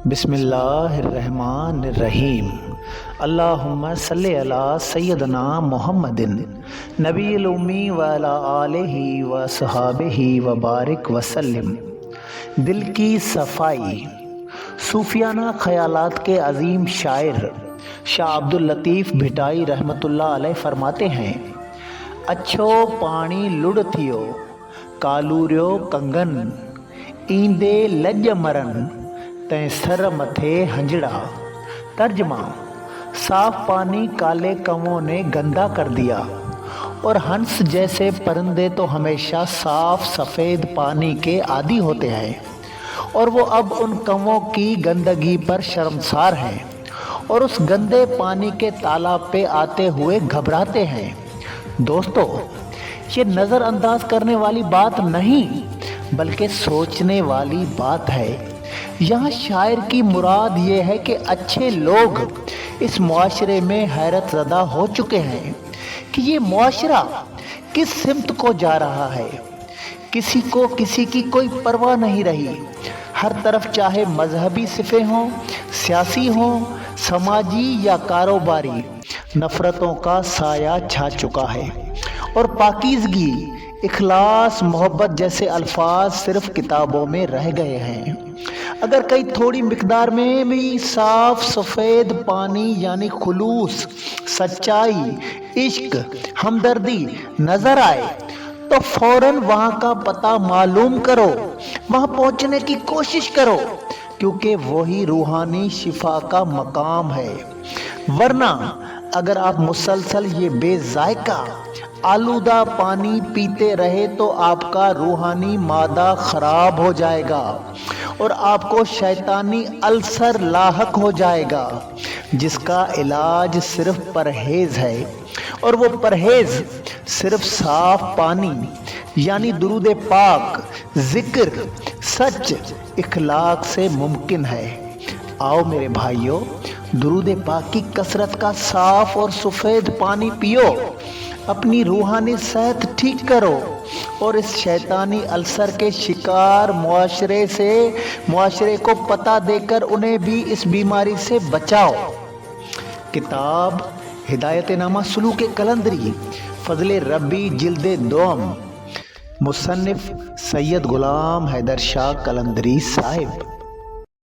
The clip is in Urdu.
بسم اللہ الرحمن الرحیم۔ اللہم صلی علی سیدنا محمد نبی الامی وعلی آلہ وصحابہ وبارک وسلم۔ دل کی صفائی۔ صوفیانہ خیالات کے عظیم شاعر شاہ عبداللطیف بھٹائی رحمۃ اللہ علیہ فرماتے ہیں: اچھو پانی لڑتھیو کالوریو کنگن ایندے لج مرن تیں سر متھے ہنجڑا۔ ترجمہ: صاف پانی کالے کنووں نے گندا کر دیا، اور ہنس جیسے پرندے تو ہمیشہ صاف سفید پانی کے عادی ہوتے ہیں، اور وہ اب ان کنووں کی گندگی پر شرمسار ہیں اور اس گندے پانی کے تالاب پہ آتے ہوئے گھبراتے ہیں۔ دوستو، یہ نظر انداز کرنے والی بات نہیں بلکہ سوچنے والی بات ہے۔ یہاں شاعر کی مراد یہ ہے کہ اچھے لوگ اس معاشرے میں حیرت زدہ ہو چکے ہیں کہ یہ معاشرہ کس سمت کو جا رہا ہے۔ کسی کو کسی کی کوئی پرواہ نہیں رہی۔ ہر طرف چاہے مذہبی صفیں ہوں، سیاسی ہوں، سماجی یا کاروباری، نفرتوں کا سایہ چھا چکا ہے، اور پاکیزگی، اخلاص، محبت جیسے الفاظ صرف کتابوں میں رہ گئے ہیں۔ اگر کئی تھوڑی مقدار میں بھی صاف سفید پانی یعنی خلوص، سچائی، عشق، ہمدردی نظر آئے تو فوراً وہاں کا پتہ معلوم کرو، وہاں پہنچنے کی کوشش کرو، کیونکہ وہی روحانی شفا کا مقام ہے۔ ورنہ اگر آپ مسلسل یہ بے ذائقہ آلودہ پانی پیتے رہے تو آپ کا روحانی معدہ خراب ہو جائے گا اور آپ کو شیطانی السر لاحق ہو جائے گا، جس کا علاج صرف پرہیز ہے، اور وہ پرہیز صرف صاف پانی یعنی درود پاک، ذکر، سچ، اخلاق سے ممکن ہے۔ آؤ میرے بھائیوں، درود پاک کی کثرت کا صاف اور سفید پانی پیو، اپنی روحانی صحت ٹھیک کرو، اور اس شیطانی السر کے شکار معاشرے کو پتہ دے کر انہیں بھی اس بیماری سے بچاؤ۔ کتاب ہدایت نامہ سلوک قلندری، فضل ربی، جلد دوم، مصنف سید غلام حیدر شاہ قلندری صاحب۔